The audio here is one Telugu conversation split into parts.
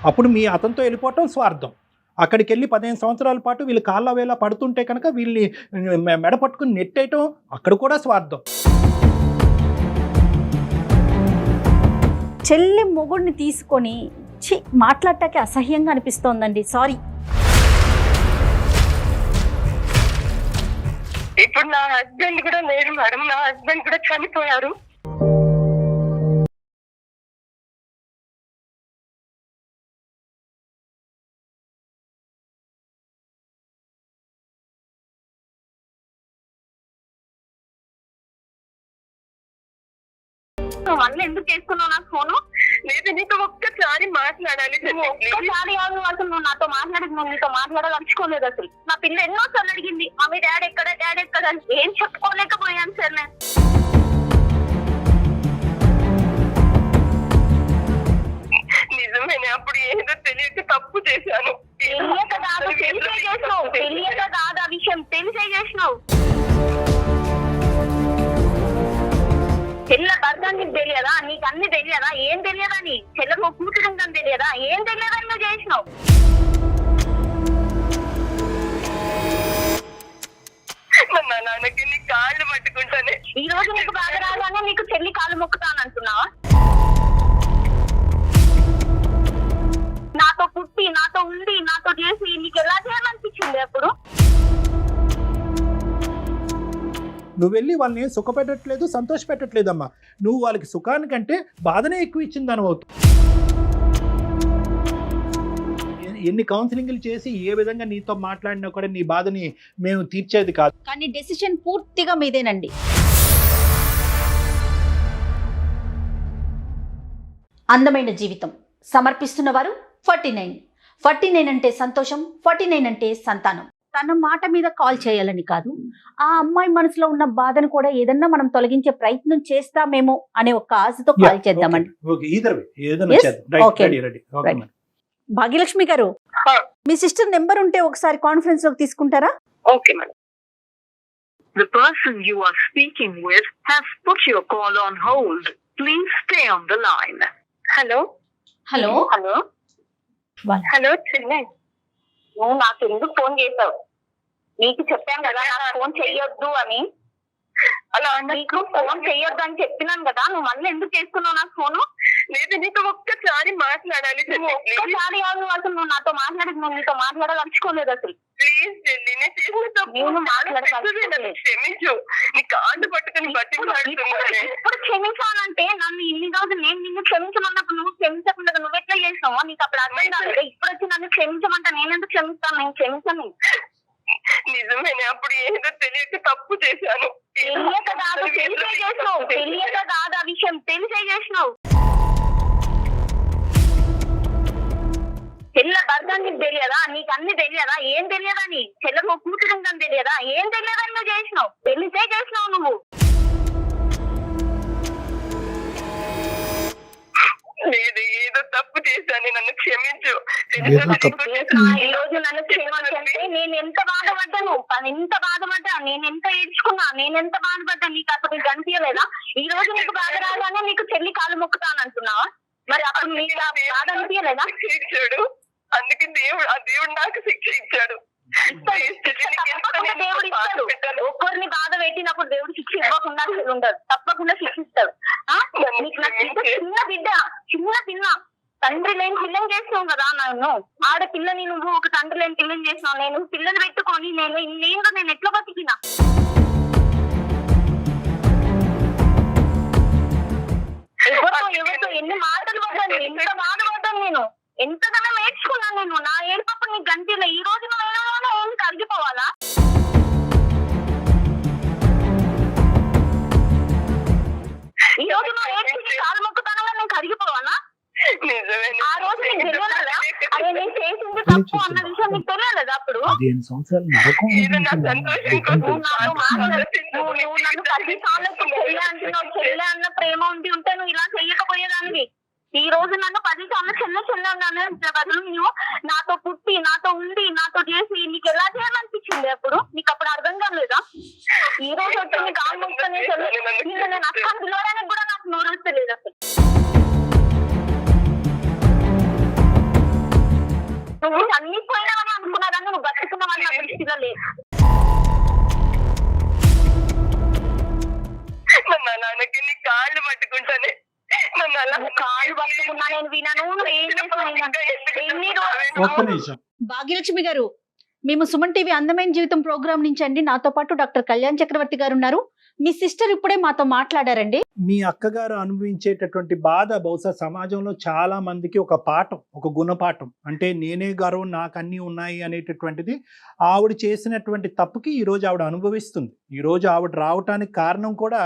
అప్పుడు మీ అతనితో వెళ్ళిపోవటం స్వార్థం. అక్కడికి వెళ్ళి 15 సంవత్సరాల పాటు వీళ్ళు కాళ్ళ వేళ పడుతుంటే కనుక వీళ్ళని మెడ పట్టుకుని నెట్టేయటం అక్కడ కూడా స్వార్థం. చెల్లి మొగుడిని తీసుకొని మాట్లాడటానికి అసహ్యంగా అనిపిస్తోందండి. సారీ. ఇప్పుడు నా హస్బెండ్ కూడా లేరు మేడం, నా హస్బెండ్ కూడా చనిపోయారు. మళ్ళీ ఎందుకు చేసుకున్నావు నాకు ఫోను? లేదు నీతో ఒక్కసారి మాట్లాడాలి. ఒక్కసారి కాదు, అసలు నువ్వు నాతో మాట్లాడేది, నువ్వు నీతో మాట్లాడాలనుకోలేదు. అసలు నా పిల్ల ఎన్నోసార్లు అడిగింది, మమ్మీ డాడీ ఎక్కడ డాడీ ఎక్కడ అని. ఏం చెప్పుకోలేకపోయాను సార్ నేను. నిజమేనే, అప్పుడు ఏదో తెలియక తప్పు చేశాను. తెలియక కాదు, తెలిసే చేసినావు. తెలియక కాదు, ఆ విషయం తెలిసే చేసినావు. చెల్ల భర్త నీకు తెలియదా? నీకు అన్ని తెలియదా? ఏం తెలియదా? నీ చెల్లకు కూతురు ఉందని తెలియదా? ఏం తెలియదా నువ్వు చేసినావు? మా నాన్నకి నీ కాళ్ళు పట్టుకుంటానే. ఈ రోజు నీకు బాగా రాగానే నీకు చెల్లి కాళ్ళు మొక్కుతానంటున్నావా? నాతో పుట్టి, నాతో ఉండి, నాతో చేసి నీకు ఎలా చేయాలనిపించింది అప్పుడు? నువ్వు వెళ్ళి వాళ్ళని సుఖపెట్టట్లేదు, సంతోష పెట్టట్లేదమ్మా. నువ్వు వాళ్ళకి సుఖానికంటే బాధనే ఎక్కువ ఇచ్చిందని అవుతుంది. ఎన్ని కౌన్సిలింగ్లు చేసి ఏ విధంగా నీతో మాట్లాడినా కూడా నీ బాధని మేము తీర్చేది కాదు. కానీ డెసిషన్ పూర్తిగా మీదేనండి. అందమైన జీవితం సమర్పిస్తున్న వారు 49 అంటే సంతోషం, 49 అంటే సంతానం. తన మాట మీద కాల్ చేయాలని కాదు, ఆ అమ్మాయి మనసులో ఉన్న బాధను కూడా ఏదన్నా మనం తొలగించే ప్రయత్నం చేస్తామేమో అనే ఒక ఆశతో కాల్ చేద్దామండి. భాగ్యలక్ష్మి గారు, మీ సిస్టర్ నెంబర్ ఉంటే ఒకసారి కాన్ఫరెన్స్ లోకి తీసుకుంటారా? Okay madam. The person you are speaking with has put your call on hold. Please stay on the line. Hello. Hello hello hello Chennai, నువ్వు నాకు ఎందుకు ఫోన్ చేసావు? నీకు చెప్పాను కదా నాకు ఫోన్ చెయ్యొద్దు అని. అలా నీకు ఫోన్ చెయ్యొద్దు అని చెప్పినాను కదా, నువ్వు మళ్ళీ ఎందుకు చేసుకున్నావు నాకు ఫోను? లేదు నీతో ఒక్కసారి మాట్లాడాలి. ఒక్కసారి కాదు, అసలు నువ్వు నాతో మాట్లాడేది, నువ్వు నీతో మాట్లాడాలనుకోలేదు అసలు. ప్లీజ్ చెల్లి, నేను మాట్లాడగలను, క్షమించు. నీ కాళ్ళు పట్టుకుని బట్టి ఇప్పుడు క్షమించాలంటే నన్ను ఇన్ని రోజులు నేను నిన్ను క్షమించమన్నప్పుడు నువ్వు క్షమించకుండా నువ్వు ఎట్లా చేసినావో నీకు అప్పుడు అర్థం కాలేదు. ఇప్పుడు వచ్చి నన్ను క్షమించమంటే నేను ఎందుకు క్షమిస్తాను? నేను క్షమించను. నిజమేనే, అప్పుడు ఏదో తెలియక తప్పు చేశాను. తెలియక కాదు, తెలిసే చేసినావు. తెలియక కాదు, ఆ విషయం తెలిసే చేసినావు. చెల్ల భర్త నీకు తెలియదా? నీకు అన్ని తెలియదా? ఏం తెలియదా? నీ చెల్లకు కూతురు ఉందని తెలియదా? ఏం తెలియదా నువ్వు చేసినావు? తెలిసే చేసినావు నువ్వు. లేదు, ఏదో తప్పు చేశాను, నన్ను క్షమించు. ఈ రోజు నన్ను క్షమించంటే నేను ఎంత బాధపడ్డాను, ఎంత బాధపడ్డా, నేను ఎంత ఏడ్చుకున్నా, నేను ఎంత బాధపడ్డా నీకు అప్పుడు నీకు అనిపించలేదా? ఈ రోజు నీకు బాధ రాగానే నీకు చెల్లి కాళ్ళు మొక్కుతానంటున్నావా? మరి అప్పుడు నీకు బాధ అనిపించలేదా? ఇచ్చాడు, అందుకే దేవుడు నాకు శిక్ష ఇచ్చాడు. దేవుడు ఇస్తాడు. ఒక్కరిని బాధ పెట్టినప్పుడు దేవుడు శిక్ష ఇవ్వకుండా ఉండదు, తప్పకుండా శిక్షిస్తాడు. చిన్న పిల్ల తండ్రి లేని పిల్లని చేసినావు కదా నన్ను. ఆడపిల్లని నువ్వు ఒక తండ్రి లేని పిల్లని చేసినావు. నేను పిల్లని పెట్టుకొని నేను ఎట్లా బతికినా? ఎవరితో ఎన్ని మాటలు పడ్డాను, ఎంత బాధపడ్డాను నేను, ఎంతగానో నేర్చుకున్నాను నేను. నా ఏడుపప్పుడు నీకు గంటిలో ఈ రోజు ఏం కరిగిపోవాలా? ఈ రోజు నువ్వు ఏడ్చి కాలు మొక్కుతానగా నేను కరిగిపోవాలా? ఆ రోజు నీకు తెలియలేదా అదే నేను చేసింది తప్పు అన్న విషయం నీకు తెలియలేదా? అప్పుడు నువ్వు నన్ను 10 సార్లు చెల్లె అన్న ప్రేమ ఉంటే నువ్వు ఇలా చెయ్యకపోయేదానివి. ఈ రోజు నన్ను 10 సార్లు చెల్లె అన్నానే బదులు నువ్వు నాతో పుట్టి, నాతో ఉండి, నాతో చేసి నీకు ఎలా చేయాలనిపించింది అప్పుడు? నీకు అప్పుడు అర్థం కాలేదా? ఈ రోజు వచ్చి నీకు ఆల్మోస్ట్ నేను అక్కడికి పిలవడానికి కూడా నాకు నోరు వస్తలేదు అసలు. పరిస్థితిలో లేదు. మా నాన్నకి నీ కాళ్ళు పట్టుకుంటానే కాళ్ళు పట్టుకున్నా నేను వినను. ఏం ఒక్క నిమిషం. భాగ్యలక్ష్మి గారు, మేము సుమన్ టీవీ అందమైన జీవితం ప్రోగ్రామ్ నుంచి అండి. నాతో పాటు డాక్టర్ కళ్యాణ్ చక్రవర్తి గారు ఉన్నారు. మీ సిస్టర్ ఇప్పుడే మాతో మాట్లాడారండి. మీ అక్కగారు అనుభవించేటటువంటి బాధ బహుశా సమాజంలో చాలా మందికి ఒక పాఠం, ఒక గుణపాఠం. అంటే నేనే గర్వం, నాకు అన్నీ ఉన్నాయి అనేటటువంటిది ఆవిడ చేసినటువంటి తప్పుకి ఈరోజు ఆవిడ అనుభవిస్తుంది. ఈరోజు ఆవిడ రావటానికి కారణం కూడా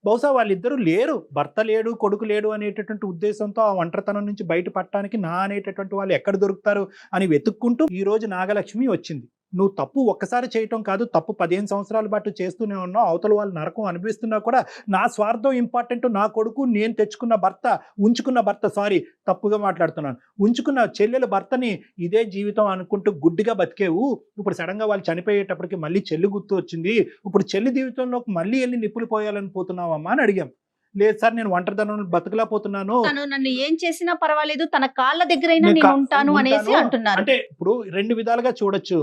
బహుశా వాళ్ళిద్దరూ లేరు, భర్త లేడు, కొడుకు లేడు అనేటటువంటి ఉద్దేశంతో ఆ ఒంటరితనం నుంచి బయటపడటానికి నా అనేటటువంటి వాళ్ళు ఎక్కడ దొరుకుతారు అని వెతుక్కుంటూ ఈరోజు నాగలక్ష్మి వచ్చింది. నువ్వు తప్పు ఒక్కసారి చేయటం కాదు, తప్పు 15 సంవత్సరాల పాటు చేస్తూనే ఉన్నావు. అవతల వాళ్ళు నరకం అనిపిస్తున్నా కూడా నా స్వార్థం ఇంపార్టెంట్, నా కొడుకు, నేను తెచ్చుకున్న భర్త, ఉంచుకున్న భర్త, సారీ తప్పుగా మాట్లాడుతున్నాను, ఉంచుకున్న చెల్లెల భర్తని ఇదే జీవితం అనుకుంటూ గుడ్డిగా బతికేవు. ఇప్పుడు సడన్గా వాళ్ళు చనిపోయేటప్పటికి మళ్ళీ చెల్లి గుర్తు వచ్చింది, ఇప్పుడు చెల్లి జీవితంలోకి మళ్ళీ వెళ్ళి నిప్పులు పోయాలని పోతున్నావమ్మా అని అడిగాం. లేదు సార్, నేను ఒంటరితనం బతకలేకపోతున్నాను, తను నన్ను ఏం చేసినా పర్వాలేదు, తన కాళ్ళ దగ్గరైనా నేను ఉంటాను అనేసి అంటున్నారు. అంటే ఇప్పుడు రెండు విధాలుగా చూడొచ్చు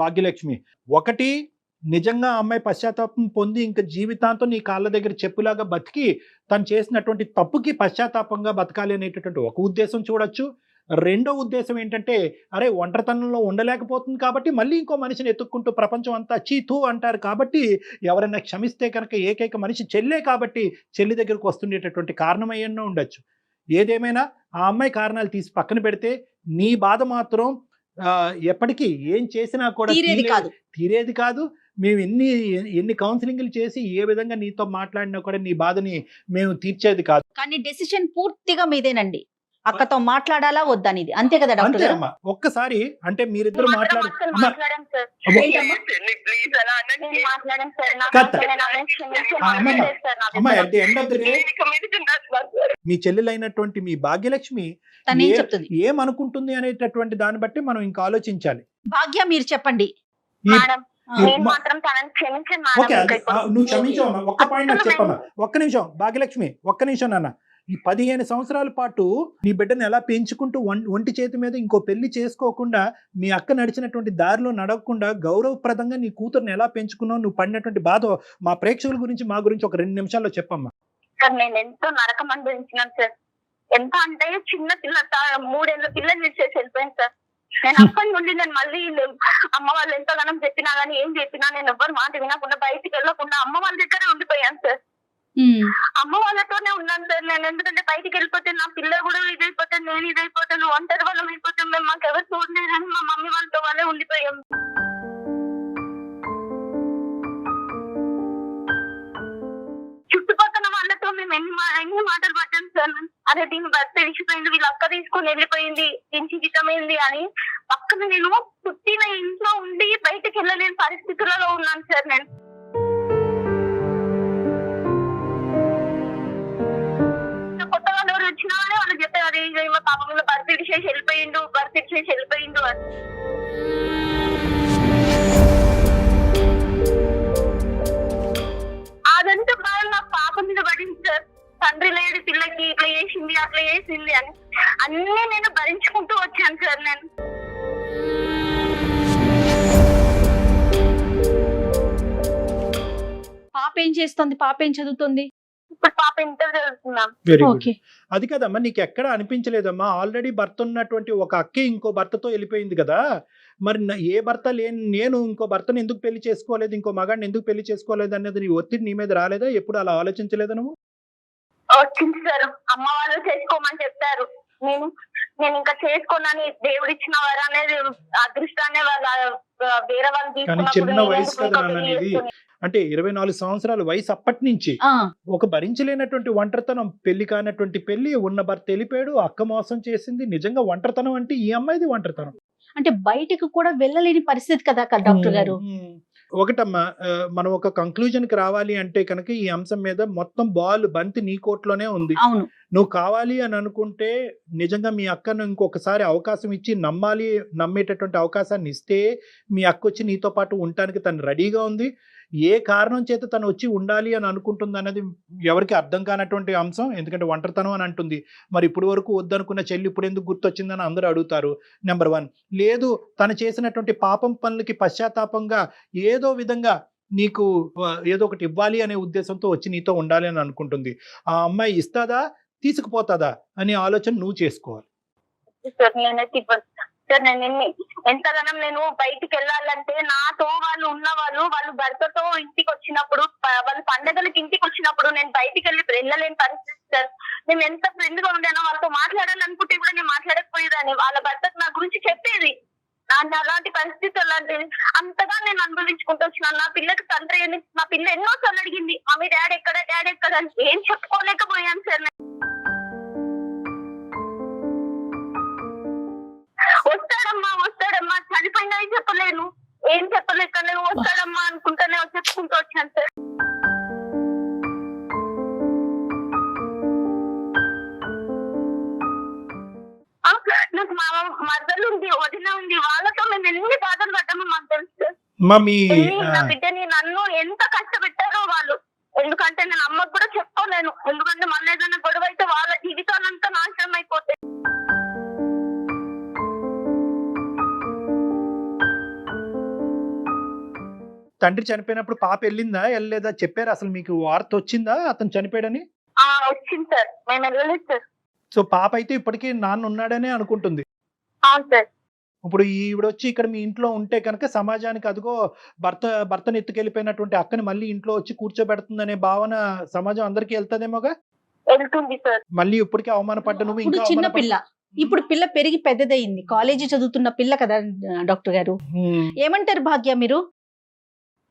భాగ్యలక్ష్మి. ఒకటి, నిజంగా అమ్మాయి పశ్చాత్తాపం పొంది ఇంకా జీవితాంతం నీ కాళ్ళ దగ్గర చెప్పులాగా బతికి తను చేసినటువంటి తప్పుకి పశ్చాత్తాపంగా బతకాలి అనేటటువంటి ఒక ఉద్దేశం చూడొచ్చు. రెండో ఉద్దేశం ఏంటంటే, అరే ఒంటరితనంలో ఉండలేకపోతుంది కాబట్టి మళ్ళీ ఇంకో మనిషిని ఎత్తుక్కుంటూ ప్రపంచం అంతా చీతూ అంటారు కాబట్టి ఎవరైనా క్షమిస్తే కనుక ఏకైక మనిషి చెల్లే కాబట్టి చెల్లి దగ్గరకు వస్తుండేటటువంటి కారణం అయ్యన్నో ఉండొచ్చు. ఏదేమైనా ఆ అమ్మాయి కారణాలు తీసి పక్కన పెడితే నీ బాధ మాత్రం ఎప్పటికీ ఏం చేసినా కూడా తీరేది కాదు. మేము ఎన్ని కౌన్సిలింగ్లు చేసి ఏ విధంగా నీతో మాట్లాడినా కూడా నీ బాధని మేము తీర్చేది కాదు. కానీ డెసిషన్ పూర్తిగా మీదేనండి. అక్కతో మాట్లాడాలా వద్దనేది, అంతే కదా డాక్టర్ గారు? అమ్మా ఒక్కసారి అంటే మీరిద్దరు మీ చెల్లెలైనటువంటి మీ భాగ్యలక్ష్మి ఏమనుకుంటుంది అనేటటువంటి దాన్ని బట్టి మనం ఇంకా ఆలోచించాలి. భాగ్య, మీరు చెప్పండి. నువ్వు క్షమించవమ్మా, ఒక్క పాయింట్ నాకు చెప్పమ్మా. ఒక్క నిమిషం భాగ్యలక్ష్మి, ఒక్క నిమిషం నాన్న. ఈ 15 సంవత్సరాల పాటు నీ బిడ్డను ఎలా పెంచుకుంటూ ఒంటి చేతి మీద ఇంకో పెళ్లి చేసుకోకుండా మీ అక్క నడిచినటువంటి దారిలో నడవకుండా గౌరవప్రదంగా నీ కూతురుని ఎలా పెంచుకున్నావు, నువ్వు పడినటువంటి బాధ మా ప్రేక్షకుల గురించి మా గురించి ఒక 2 నిమిషాల్లో చెప్పమ్మా. సార్, నేను ఎంతో నరకం అనుభవించినాను సార్. ఎంత అంటే చిన్న పిల్ల 3 ఏళ్ళ పిల్లని చేసి వెళ్ళిపోయాను సార్. నేను అక్కడి నుండి నేను మళ్ళీ అమ్మ వాళ్ళు ఎంతగానో చెప్పినా గానీ ఏం చెప్పినా నేను ఎవ్వరు మాట వినకుండా బయటికి వెళ్ళకుండా అమ్మ వాళ్ళ దగ్గరే ఉండిపోయాను సార్. అమ్మ వాళ్ళతోనే ఉన్నాను సార్ నేను. ఎందుకంటే బయటికి వెళ్ళిపోతే నా పిల్ల కూడా ఇదైపోతాను, నేను ఇదైపోతాను, ఒంటరి వాళ్ళం అయిపోతాం, మేము మాకు ఎవరు చూడలేదని మా మమ్మీ వాళ్ళతో వాళ్ళే ఉండిపోయాం. చుట్టుపక్కల వాళ్ళతో మేము ఎన్ని మాటలు పడ్డాం సార్. అదే దీని భర్త విడిచిపోయింది, వీళ్ళ అక్క తీసుకొని వెళ్ళిపోయింది, దీని జీవితమైంది అని. పక్కన నేను పుట్టిన ఇంట్లో ఉండి బయటకు వెళ్ళలేని పరిస్థితులలో ఉన్నాను సార్ నేను. వచ్చిన వాళ్ళు చెప్పారు మా పాప మీద భర్త చేసి వెళ్ళిపోయిండు అని. అదంతా బాగా నా పాప మీద పడింది సార్. తండ్రి లేడు పిల్లకి, ఇట్లా చేసింది అట్లా చేసింది అని అన్ని నేను భరించుకుంటూ వచ్చాను సార్ నేను. పాప ఏం చేస్తుంది? పాప ఏం చదువుతుంది? Very good. అది కదమ్మా, నీకు ఎక్కడ అనిపించలేదమ్మా ఆల్రెడీ భర్త ఉన్నటువంటి ఒక అక్కే ఇంకో భర్తతో వెళ్ళిపోయింది కదా, మరి ఏ భర్త లేని నేను ఇంకో భర్తను ఎందుకు పెళ్లి చేసుకోలేదు, ఇంకో మగాడిని ఎందుకు పెళ్లి చేసుకోలేదు అనేది నీ ఒత్తిడి నీ మీద రాలేదా? ఎప్పుడు అలా ఆలోచించలేదా నువ్వు? వచ్చింది సార్, అమ్మ వాళ్ళు చేసుకోమని చెప్పారు. నేను ఇంకా చేసుకోనని దేవుడు ఇచ్చిన వారు అనేది అదృష్టాన్ని వాళ్ళ వేరే వాళ్ళు తీసుకున్నప్పుడు చిన్న వయసు కదా అనేది. అంటే 24 సంవత్సరాల వయసు అప్పటి నుంచి ఒక భరించలేనటువంటి ఒంటరితనం, పెళ్లి కానటువంటి పెళ్లి, ఉన్న భర్త వెళ్ళిపోయాడు, అక్క మోసం చేసింది. నిజంగా ఒంటరితనం అంటే ఈ అమ్మాయిది ఒంటరితనం. అంటే బయటకు కూడా వెళ్ళలేని పరిస్థితి కదా డాక్టర్ గారు. ఒకటమ్మా, మనం ఒక కంక్లూజన్ కి రావాలి అంటే కనుక ఈ అంశం మీద మొత్తం బంతి నీ కోర్టులోనే ఉంది. నువ్వు కావాలి అని అనుకుంటే నిజంగా మీ అక్కను ఇంకొకసారి అవకాశం ఇచ్చి నమ్మేటటువంటి అవకాశాన్ని ఇస్తే మీ అక్క వచ్చి నీతో పాటు ఉండటానికి తను రెడీగా ఉంది. ఏ కారణం చేత తను వచ్చి ఉండాలి అని అనుకుంటుంది అన్నది ఎవరికి అర్థం కానటువంటి అంశం. ఎందుకంటే ఒంటరితనం అని అంటుంది. మరి ఇప్పుడు వరకు వద్దనుకున్న చెల్లి ఇప్పుడు ఎందుకు గుర్తొచ్చిందని అందరూ అడుగుతారు. నెంబర్ 1. లేదు, తను చేసినటువంటి పాపం పనులకి పశ్చాత్తాపంగా ఏదో విధంగా నీకు ఏదో ఒకటి ఇవ్వాలి అనే ఉద్దేశంతో వచ్చి నీతో ఉండాలి అని అనుకుంటుంది. ఆ అమ్మాయి ఇస్తాదా తీసుకుపోతాదా అనే ఆలోచన నువ్వు చేసుకోవాలి. సార్ నేనైతే ఇవ్వను సార్. నేను ఎంతగానో నేను బయటికి వెళ్ళాలంటే నాతో వాళ్ళు వాళ్ళు భర్తతో ఇంటికి వచ్చినప్పుడు వాళ్ళు పండగలకి ఇంటికి వచ్చినప్పుడు నేను బయటికి వెళ్ళలేని పరిస్థితి సార్. నేను ఎంత ఫ్రెండ్ గా ఉండేనో వాళ్ళతో మాట్లాడాలనుకుంటే కూడా నేను మాట్లాడకపోయేదాన్ని. వాళ్ళ భర్తకు నా గురించి చెప్పేది. అలాంటి పరిస్థితి అలాంటిది అంతగా నేను అనుభవించుకుంటూ వచ్చినాను. నా పిల్లకి తండ్రి అని నా పిల్ల ఎన్నో సార్లు అడిగింది, మమ్మీ డాడీ ఎక్కడ అని. ఏం చెప్పుకోలేకపోయాను సార్. వస్తాడమ్మా చనిపోయినా చెప్పలేను, ఏం చెప్పలేక నేను వస్తాడమ్మా అనుకుంటానే చెప్పుకుంటూ వచ్చాను సార్. నాకు మా మదలు ఉంది, వదిన ఉంది, వాళ్ళతో మేము ఎన్ని బాధలు పడ్డామో మాకు తెలుసు సార్. నా బిడ్డని నన్ను ఎంత కష్టపెట్టారో వాళ్ళు. ఎందుకంటే నేను అమ్మకు కూడా చెప్పుకోలేను. ఎందుకంటే మన ఏదైనా గొడవ అయితే వాళ్ళ జీవితాలంతా నాశనం అయిపోతాయి. తండ్రి చనిపోయినప్పుడు పాప వెళ్ళిందా వెళ్ళలేదా చెప్పారు? అసలు మీకు వార్త వచ్చిందా అతను చనిపోయాడని? వచ్చింది సార్, మేము వెళ్ళలేదు సార్. సో పాప అయితే ఇప్పటికీ నాన్న ఉన్నాడనే అనుకుంటుంది. అవును సార్. ఇప్పుడు ఈవిడ వచ్చి ఇక్కడ మీ ఇంట్లో ఉంటే కనుక సమాజానికి అదిగో భర్తను ఎత్తుకెళ్ళిపోయినటువంటి అక్కని మళ్ళీ ఇంట్లో వచ్చి కూర్చోబెడుతుందనే భావన సమాజం అందరికీ వెళ్తాదేమోగా. వెళ్తుంది సార్. మళ్ళీ ఇప్పటికే అవమానపడ్డ నువ్వు ఇంకా చిన్న పిల్ల, ఇప్పుడు పిల్ల పెరిగి పెద్దదయింది, కాలేజీ చదువుతున్న పిల్ల కదా డాక్టర్ గారు. ఏమంటారు భాగ్య మీరు?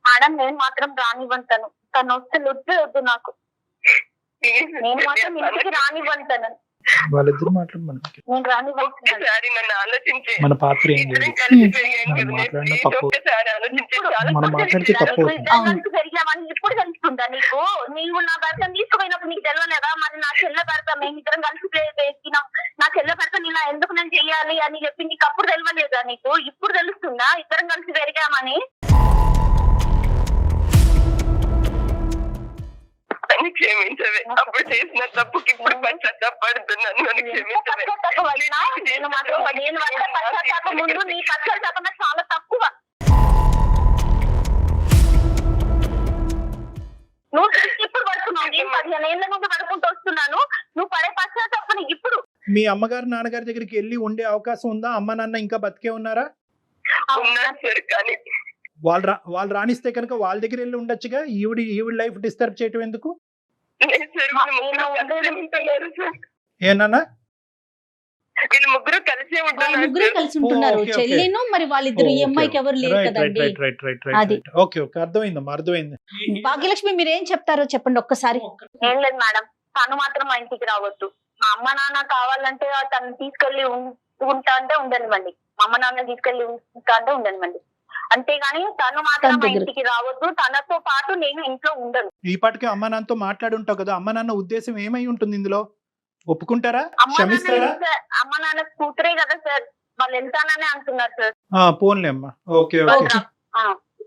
మేడం నేను మాత్రం రానివ్వంటాను. తను వస్తే వద్దు నాకు. నేను మాత్రం ఇంటికి రానివ్వంటాను. వాళ్ళిద్దరు మాట్లాడమని నేను రానివ్వంటాను. మన పాత్ర ఏం లేదు, మాట్లాడిన తప్పు, మనం మాట్లాడితే తప్పు. పెరిగామని ఇప్పుడు తెలుస్తుందా నీకు? నీవు నా భర్త తీసుకుపోయినప్పుడు నీకు తెలియలేదా? మరి నా చెల్లె భర్త మేమిద్దరం కలిసి వేసినాం, నా చెల్లె భర్త ఇలా ఎందుకు నేను చెయ్యాలి అని చెప్పి నీకు అప్పుడు తెలియలేదా? నీకు ఇప్పుడు తెలుస్తుందా ఇద్దరం కలిసి పెరిగామని? క్షమించవే, అప్పుడు చేసిన తప్పుకి ఇప్పుడు పశ్చాత్తాపడుతున్నాను. ముందు నీ పశ్చాత్తాపం చాలా తక్కువ. నువ్వు ఇప్పుడు పడుతున్నావు, నేను 15 ఏళ్ల నుండి పడుకుంటూ వస్తున్నాను. నువ్వు పడే పశ్చాత్తాపం ఇప్పుడు. మీ అమ్మగారు నాన్నగారి దగ్గరికి వెళ్ళి ఉండే అవకాశం ఉందా? అమ్మ నాన్న ఇంకా బతికే ఉన్నారా? ఉన్నారు సార్, కానీ వాళ్ళు రాణిస్తే కనుక వాళ్ళ దగ్గర వెళ్ళి ఉండొచ్చుగా. ఈవిడ లైఫ్ డిస్టర్బ్ చేయటం ఎందుకు? ఏనా వీళ్ళు ముగ్గురు కలిసే ఉంటున్నారు, చెల్లిను. మరి వాళ్ళిద్దరు ఈ అమ్మాయికి ఎవరు లేరు కదండి. ఓకే ఓకే, అర్థమైందమ్మా, అర్థమైంది. భాగ్యలక్ష్మి మీరేం చెప్తారో చెప్పండి ఒక్కసారి. ఏం లేదు మేడం, తను మాత్రం మా ఇంటికి రావద్దు. మా అమ్మ నాన్న కావాలంటే తను తీసుకెళ్లి ఉంటా అంటే ఉండనివ్వండి. మా అమ్మ నాన్న తీసుకెళ్లి ఉంటా అంటే ఉండనివ్వండి. అంతేగాని తను మాత్రం మా ఇంటికి రావద్దు. తనతో పాటు నేను ఇంట్లో ఉండను. ఈ పాటికి అమ్మ నాన్నతో మాట్లాడి ఉంటావు కదా, అమ్మ నాన్న ఉద్దేశం ఏమై ఉంటుంది ఇందులో? ఒప్పుకుంటారా? క్షమిస్తారా? అమ్మ నాన్న కూతురే కదా సార్, వాళ్ళు వెళ్తానని అంటున్నారు సార్. పోన్లే అమ్మా, ఓకే ఓకే.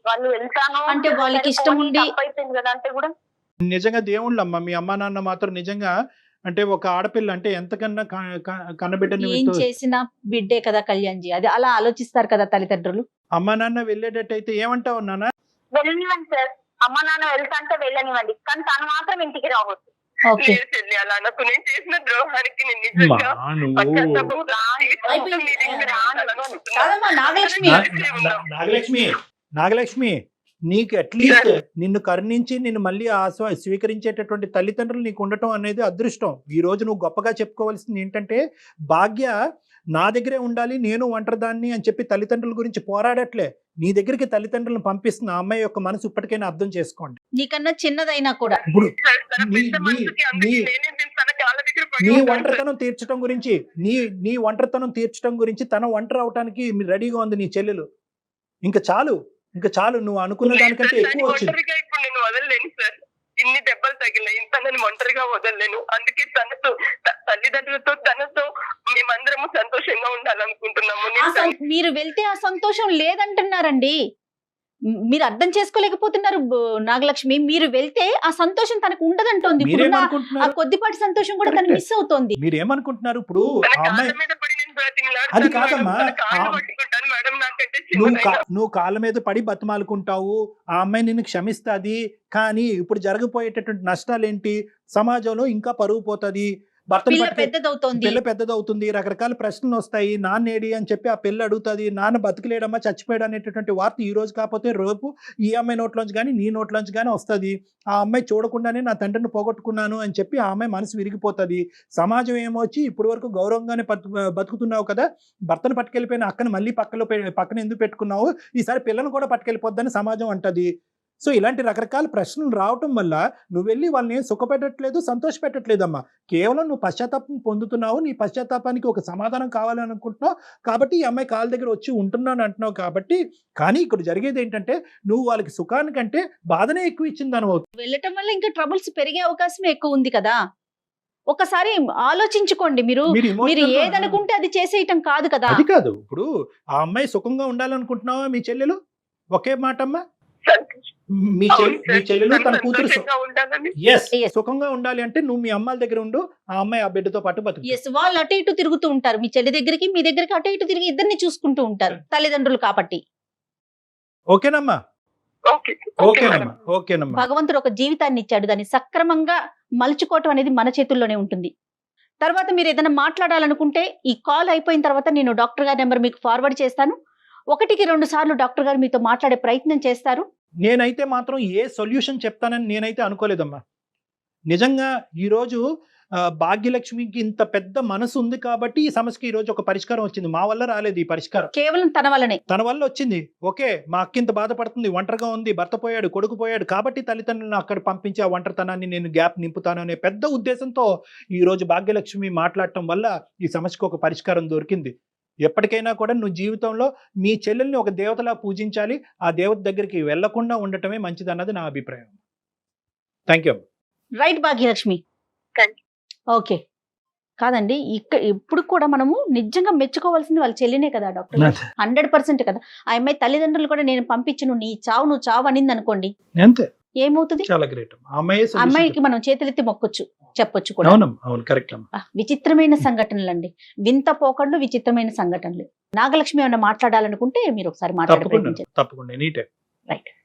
వాళ్ళు వెళ్తాను అంటే వాళ్ళకి ఇష్టం ఉండి అయిపోయింది కదా అంటే కూడా. నిజంగా దేవుళ్ళు అమ్మా మీ అమ్మ నాన్న మాత్రం. నిజంగా అంటే ఒక ఆడపిల్ల అంటే ఎంతకన్నా కన్నబిడ్డని ఏం చేసిన బిడ్డే కదా కళ్యాణ్జీ, అది అలా ఆలోచిస్తారు కదా తల్లిదండ్రులు. అమ్మ నాన్న వెళ్ళేటట్టయితే ఏమంటావు నాన్న? వెళ్ళనివ్వండి సార్, అమ్మ నాన్న వెళ్తా అంటే వెళ్ళనివ్వండి, కానీ తను మాత్రం ఇంటికి రావద్దు. అలా నాకు నేను చేసిన ద్రోహానికి నాగలక్ష్మి నీకు అట్లీస్ట్ నిన్ను కరుణించి నిన్ను మళ్ళీ స్వీకరించేటటువంటి తల్లిదండ్రులు నీకు ఉండటం అనేది అదృష్టం. ఈ రోజు నువ్వు గొప్పగా చెప్పుకోవాల్సింది ఏంటంటే భాగ్య నా దగ్గరే ఉండాలి, నేను ఒంటరిదాన్ని అని చెప్పి తల్లిదండ్రుల గురించి పోరాడట్లే. నీ దగ్గరికి తల్లిదండ్రులను పంపిస్తున్న అమ్మాయి యొక్క మనసు ఇప్పటికైనా అర్థం చేసుకోండి. నీకన్నా చిన్నదైనా కూడా ఇప్పుడు నీ ఒంటరితనం తీర్చడం గురించి నీ ఒంటరితనం తీర్చడం గురించి తన ఒంటరి అవటానికి రెడీగా ఉంది నీ చెల్లెలు. ఇంకా చాలు నువ్వు అనుకున్న దానికంటే ఎక్కువ వచ్చింది. ఇప్పుడు నేను వదలలేను సార్, ఇన్ని దెబ్బలు తగిలాయి, తనని ఒంటరిగా వదలలేను. అందుకే తనతో తల్లిదండ్రులతో తనతో మేమందరము సంతోషంగా ఉండాలనుకుంటున్నాము. మీరు వెళ్తే ఆ సంతోషం లేదంటున్నారండి. మీరు అర్థం చేసుకోలేకపోతున్నారు నాగలక్ష్మి. మీరు వెళ్తే ఆ సంతోషం తనకు ఉండదంటోంది. ఇప్పుడున్న ఆ మీరేమనుకుంటున్నారు కొద్దిపాటి సంతోషం కూడా తను Correct. మిస్ అవుతోంది. మీరేమనుకుంటున్నారు ఇప్పుడు తన ఆ అమ్మాయి కాళ్ళ మీద పడి నేను బ్రతిమలాడుతాను అది మేడం. కాదమ్మా. తన కాళ్ళు ఆ- పట్టుకుంటాను మేడం, నాకంటే నువ్వు చిన్నదైనా. నువ్వు కాళ్ళ మీద పడి బతిమాలుకుంటావు, ఆ అమ్మాయి నిన్ను క్షమిస్తుంది. కానీ ఇప్పుడు జరగబోయేటటువంటి నష్టాలు ఏంటి? సమాజంలో ఇంకా పరువు పోతుంది, భర్తను పిల్ల పట్టుకె పెద్దదవుతోంది. పిల్ల పెద్దదవుతుంది, రకరకాల ప్రశ్నలు వస్తాయి. నాన్నేడి అని చెప్పి ఆ పిల్ల అడుగుతుంది, నాన్న బతికలేడమ్మా చచ్చిపోయాడు అనేటటువంటి వార్త ఈ రోజు కాకపోతే రేపు ఈ అమ్మాయి నోట్లోంచి కానీ నీ నోట్లోంచి కానీ వస్తుంది. ఆ అమ్మాయి చూడకుండానే నా తండ్రిని పోగొట్టుకున్నాను అని చెప్పి ఆ అమ్మాయి మనసు విరిగిపోతుంది. సమాజం ఏమొచ్చి ఇప్పటి వరకు గౌరవంగానే బతుకుతున్నావు కదా, భర్తను పట్టుకెళ్ళిపోయిన అక్కని మళ్ళీ పక్కన ఎందుకు పెట్టుకున్నావు, ఈసారి పిల్లను కూడా పట్టుకెళ్ళిపోద్దని సమాజం అంటది. సో ఇలాంటి రకరకాల ప్రశ్నలు రావటం వల్ల నువ్వు వెళ్ళి వాళ్ళని ఏం సుఖపెట్టట్లేదు, సంతోష పెట్టట్లేదమ్మా. కేవలం నువ్వు పశ్చాత్తాపం పొందుతున్నావు, నీ పశ్చాత్తాపానికి ఒక సమాధానం కావాలని అనుకుంటున్నావు కాబట్టి ఈ అమ్మాయి కాళ్ళ దగ్గర వచ్చి ఉంటున్నాను అంటున్నావు కాబట్టి. కానీ ఇక్కడ జరిగేది ఏంటంటే నువ్వు వాళ్ళకి సుఖానికంటే బాధనే ఎక్కువ ఇచ్చింది అని అవుతుంది. వెళ్ళటం వల్ల ఇంకా ట్రబుల్స్ పెరిగే అవకాశం ఎక్కువ ఉంది కదా. ఒకసారి ఆలోచించుకోండి. మీరు మీరు మీరు emotional గా- ఏదనుకుంటే అది చేసేయటం కాదు కదా. అది కాదు. ఇప్పుడు ఆ అమ్మాయి సుఖంగా ఉండాలనుకుంటున్నావా మీ చెల్లెలు? ఒకే మాట అమ్మా, సంతోషం. మీ అవును సార్, చెల్లెలు తను తన కూతురు సంతోషంగా ఉండాలని. Yes Yes. సుఖంగా ఉండాలి అంటే నువ్వు మీ అమ్మాయిల దగ్గర ఉండు, ఆ అమ్మాయి ఆ బిడ్డతో పాటు బతుకు. ఎస్, వాళ్ళు అటు ఇటు తిరుగుతూ ఉంటారు. మీ చెల్లి దగ్గరికి మీ దగ్గరికి అటు ఇటు తిరిగి ఇద్దరిని చూసుకుంటూ ఉంటారు తల్లిదండ్రులు కాబట్టి. ఓకేనమ్మా? Okay okay madam. ఓకేనమ్మా, ఓకేనమ్మా. భగవంతుడు ఒక జీవితాన్ని ఇచ్చాడు, దాన్ని సక్రమంగా మలుచుకోవటం అనేది మన చేతుల్లోనే ఉంటుంది. తర్వాత మీరు ఏదైనా మాట్లాడాలనుకుంటే ఈ కాల్ అయిపోయిన తర్వాత నేను డాక్టర్ గారి నెంబర్ మీకు ఫార్వర్డ్ చేస్తాను. 1-2 సార్లు డాక్టర్ గారు మీతో మాట్లాడే ప్రయత్నం చేస్తారు. నేనైతే మాత్రం ఏ సొల్యూషన్ చెప్తానని నేనైతే అనుకోలేదమ్మా. నిజంగా ఈరోజు భాగ్యలక్ష్మికి ఇంత పెద్ద మనసు ఉంది కాబట్టి ఈ సమస్యకి ఈ రోజు ఒక పరిష్కారం వచ్చింది. మా వల్ల రాలేదు ఈ పరిష్కారం, కేవలం తన వల్లనే. తన వల్ల వచ్చింది. ఓకే, మా అక్క ఇంత బాధపడుతుంది, ఒంటరిగా ఉంది, భర్త పోయాడు, కొడుకు పోయాడు కాబట్టి తల్లిదండ్రులను అక్కడ పంపించి ఆ ఒంటరితనాన్ని నేను గ్యాప్ నింపుతాను అనే పెద్ద ఉద్దేశంతో ఈ రోజు భాగ్యలక్ష్మి మాట్లాడటం వల్ల ఈ సమస్యకు ఒక పరిష్కారం దొరికింది. ఎప్పటికైనా కూడా నువ్వు జీవితంలో మీ చెల్లెల్ని ఒక దేవతలా పూజించాలి, ఆ దేవత దగ్గరికి వెళ్లకుండా ఉండటమే మంచిది అన్నది నా అభిప్రాయం. Thank you. Right Bhagyalakshmi. Thank okay. కాదండి, ఇప్పుడు కూడా మనము నిజంగా మెచ్చుకోవాల్సింది వాళ్ళ చెల్లినే కదా డాక్టర్ గారు. 100% కదా. ఆ అమ్మాయి తల్లిదండ్రులు కూడా నేను పంపించను, నువ్వు చావు అనింది అనుకోండి, అంతే, ఏమవుతుంది? చాలా గ్రేట్. అమ్మాయికి మనం చేతులెత్తి మొక్కొచ్చు, చెప్పొచ్చు కూడా. అవును కరెక్ట్ అమ్మా. విచిత్రమైన సంఘటనలు అండి, వింత పోకళ్ళు, విచిత్రమైన సంఘటనలు. నాగలక్ష్మి ఏమన్నా మాట్లాడాలనుకుంటే మీరు ఒకసారి మాట్లాడే తప్పకుండా ప్రయత్నం. తప్పకుండా any time.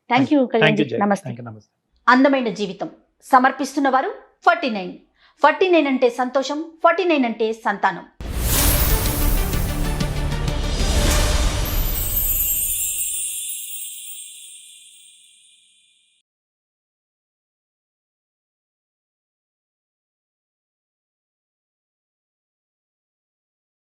Thank you thank you. నమస్తే. నమస్తే. అందమైన జీవితం సమర్పిస్తున్న వారు 49. 49 అంటే సంతోషం, 49 అంటే సంతానం.